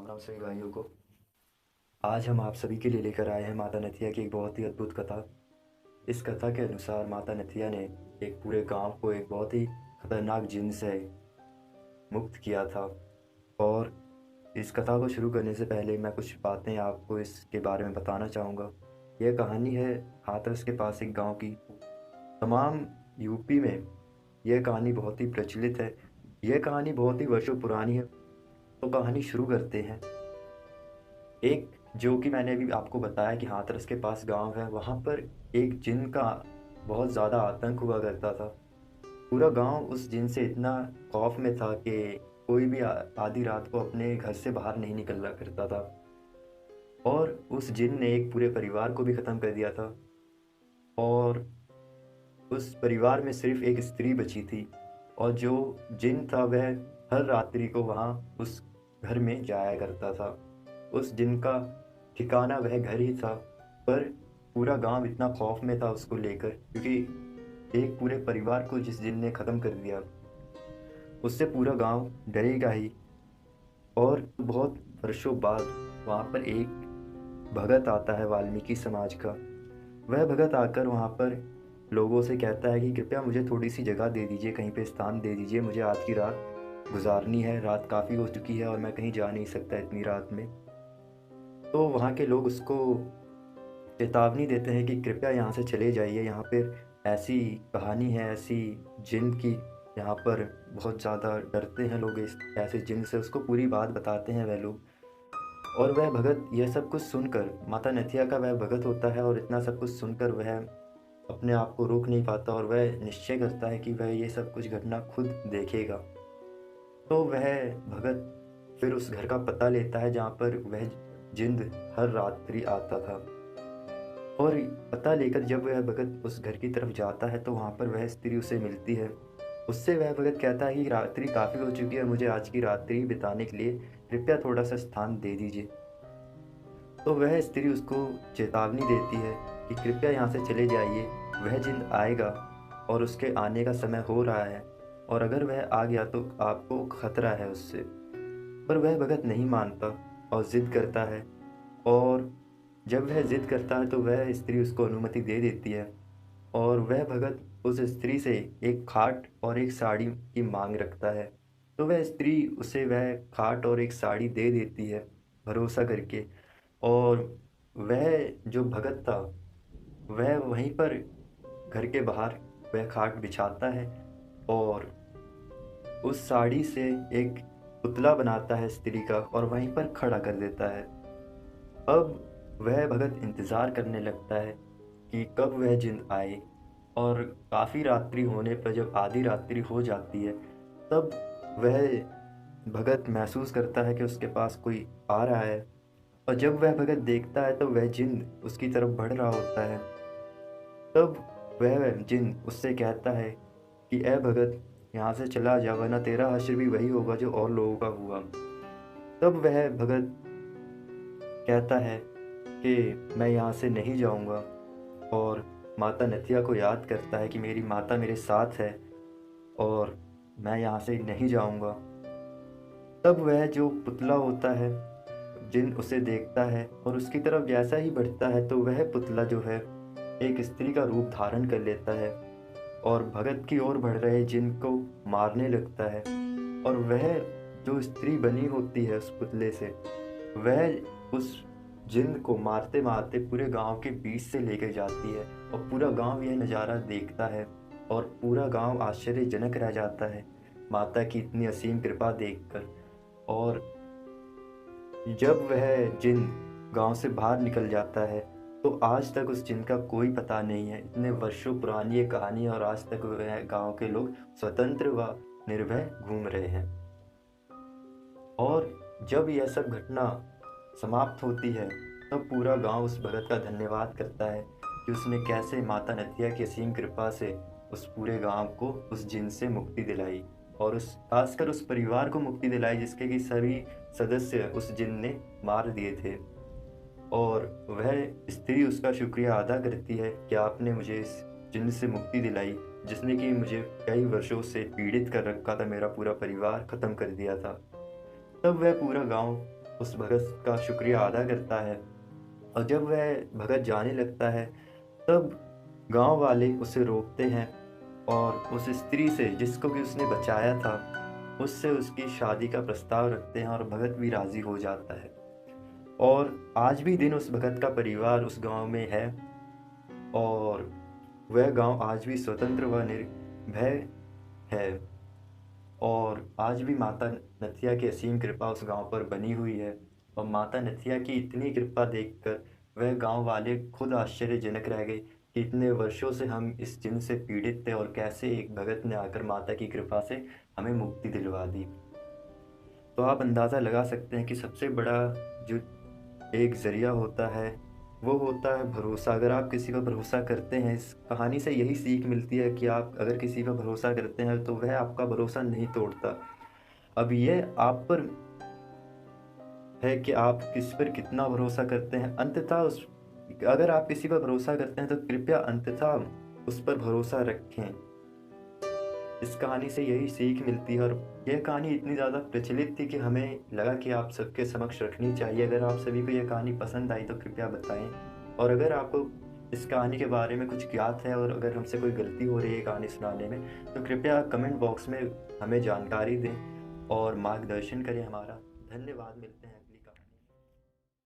राम राम सभी भाइयों को। आज हम आप सभी के लिए लेकर आए हैं माता नथिया की एक बहुत ही अद्भुत कथा। इस कथा के अनुसार माता नथिया ने एक पूरे गांव को एक बहुत ही खतरनाक जिन से मुक्त किया था। और इस कथा को शुरू करने से पहले मैं कुछ बातें आपको इसके बारे में बताना चाहूँगा। यह कहानी है हाथरस के पास एक गांव की। तमाम यूपी में यह कहानी बहुत ही प्रचलित है। यह कहानी बहुत ही वर्षों पुरानी है। तो कहानी शुरू करते हैं। एक जो कि मैंने अभी आपको बताया कि हाथरस के पास गांव है, वहाँ पर एक जिन का बहुत ज़्यादा आतंक हुआ करता था। पूरा गांव उस जिन से इतना खौफ में था कि कोई भी आधी रात को अपने घर से बाहर नहीं निकला करता था। और उस जिन ने एक पूरे परिवार को भी ख़त्म कर दिया था। और उस परिवार में सिर्फ एक स्त्री बची थी। और जो जिन था वह हर रात्रि को वहाँ उस घर में जाया करता था। उस जिन का ठिकाना वह घर ही था। पर पूरा गांव इतना खौफ में था उसको लेकर, क्योंकि एक पूरे परिवार को जिस जिन ने ख़त्म कर दिया, उससे पूरा गांव डरेगा ही। और बहुत वर्षों बाद वहाँ पर एक भगत आता है वाल्मीकि समाज का। वह भगत आकर वहाँ पर लोगों से कहता है कि कृपया मुझे थोड़ी सी जगह दे दीजिए, कहीं पे स्थान दे दीजिए, मुझे आज की रात गुजारनी है। रात काफ़ी हो चुकी है और मैं कहीं जा नहीं सकता इतनी रात में। तो वहाँ के लोग उसको चेतावनी देते हैं कि कृपया यहाँ से चले जाइए, यहाँ पर ऐसी कहानी है, ऐसी जिन की यहाँ पर बहुत ज़्यादा डरते हैं लोग इस ऐसे जिन से। उसको पूरी बात बताते हैं वह लोग। और वह भगत यह सब कुछ सुनकर, माता नथिया का वह भगत होता है और इतना सब कुछ सुनकर वह अपने आप को रोक नहीं पाता और वह निश्चय करता है कि वह ये सब कुछ घटना खुद देखेगा। तो वह भगत फिर उस घर का पता लेता है जहाँ पर वह जिंद हर रात्रि आता था। और पता लेकर जब वह भगत उस घर की तरफ जाता है तो वहाँ पर वह स्त्री उसे मिलती है। उससे वह भगत कहता है कि रात्रि काफ़ी हो चुकी है, मुझे आज की रात्रि बिताने के लिए कृपया थोड़ा सा स्थान दे दीजिए। तो वह स्त्री उसको चेतावनी देती है कि कृपया यहाँ से चले जाइए, वह जिन आएगा और उसके आने का समय हो रहा है, और अगर वह आ गया तो आपको खतरा है उससे। पर वह भगत नहीं मानता और ज़िद करता है। और जब वह ज़िद करता है तो वह स्त्री उसको अनुमति दे देती है। और वह भगत उस स्त्री से एक खाट और एक साड़ी की मांग रखता है। तो वह स्त्री उसे वह खाट और एक साड़ी दे देती है भरोसा करके। और वह जो भगत था वह वहीं पर घर के बाहर वह खाट बिछाता है और उस साड़ी से एक पुतला बनाता है स्त्री का और वहीं पर खड़ा कर देता है। अब वह भगत इंतज़ार करने लगता है कि कब वह जिन आए। और काफ़ी रात्रि होने पर जब आधी रात्रि हो जाती है तब वह भगत महसूस करता है कि उसके पास कोई आ रहा है। और जब वह भगत देखता है तो वह जिन उसकी तरफ बढ़ रहा होता है। तब वह जिन उससे कहता है कि ए भगत, यहाँ से चला जा, वरना तेरा हश्र भी वही होगा जो और लोगों का हुआ। तब वह भगत कहता है कि मैं यहाँ से नहीं जाऊँगा। और माता नथिया को याद करता है कि मेरी माता मेरे साथ है और मैं यहाँ से नहीं जाऊँगा। तब वह जो पुतला होता है, जिन उसे देखता है और उसकी तरफ जैसा ही बढ़ता है तो वह पुतला जो है एक स्त्री का रूप धारण कर लेता है और भगत की ओर बढ़ रहे जिन को मारने लगता है। और वह जो स्त्री बनी होती है उस पुतले से, वह उस जिन को मारते मारते पूरे गांव के बीच से लेकर जाती है। और पूरा गांव यह नज़ारा देखता है और पूरा गांव आश्चर्यजनक रह जाता है माता की इतनी असीम कृपा देखकर। और जब वह जिन गांव से बाहर निकल जाता है तो आज तक उस जिन का कोई पता नहीं है। इतने वर्षों पुरानी ये कहानी है और आज तक वह गांव के लोग स्वतंत्र व निर्भय घूम रहे हैं। और जब यह सब घटना समाप्त होती है तब पूरा गांव उस भगत का धन्यवाद करता है कि उसने कैसे माता नदिया की असीम कृपा से उस पूरे गांव को उस जिन से मुक्ति दिलाई। और उस खासकर उस परिवार को मुक्ति दिलाई जिसके कि सभी सदस्य उस जिन ने मार दिए थे। और वह स्त्री उसका शुक्रिया अदा करती है कि आपने मुझे इस जिन से मुक्ति दिलाई, जिसने कि मुझे कई वर्षों से पीड़ित कर रखा था, मेरा पूरा परिवार ख़त्म कर दिया था। तब वह पूरा गांव उस भगत का शुक्रिया अदा करता है। और जब वह भगत जाने लगता है तब गांव वाले उसे रोकते हैं और उस स्त्री से जिसको कि उसने बचाया था उससे उसकी शादी का प्रस्ताव रखते हैं और भगत भी राज़ी हो जाता है। और आज भी दिन उस भगत का परिवार उस गांव में है और वह गांव आज भी स्वतंत्र व निर्भय है। और आज भी माता नथिया की असीम कृपा उस गांव पर बनी हुई है। और माता नथिया की इतनी कृपा देखकर वह गांव वाले खुद आश्चर्यजनक रह गए कि इतने वर्षों से हम इस जिन से पीड़ित थे और कैसे एक भगत ने आकर माता की कृपा से हमें मुक्ति दिलवा दी। तो आप अंदाज़ा लगा सकते हैं कि सबसे बड़ा जो एक ज़रिया होता है वो होता है भरोसा। अगर आप किसी पर भरोसा करते हैं, इस कहानी से यही सीख मिलती है कि आप अगर किसी पर भरोसा करते हैं तो वह आपका भरोसा नहीं तोड़ता। अब ये आप पर है कि आप किस पर कितना भरोसा करते हैं। अंततः उस अगर आप किसी पर भरोसा करते हैं तो कृपया अंततः उस पर भरोसा रखें। इस कहानी से यही सीख मिलती है और यह कहानी इतनी ज़्यादा प्रचलित थी कि हमें लगा कि आप सबके समक्ष रखनी चाहिए। अगर आप सभी को यह कहानी पसंद आई तो कृपया बताएं। और अगर आपको इस कहानी के बारे में कुछ ज्ञात है और अगर हमसे कोई गलती हो रही है कहानी सुनाने में तो कृपया कमेंट बॉक्स में हमें जानकारी दें और मार्गदर्शन करें हमारा। धन्यवाद, मिलते हैं।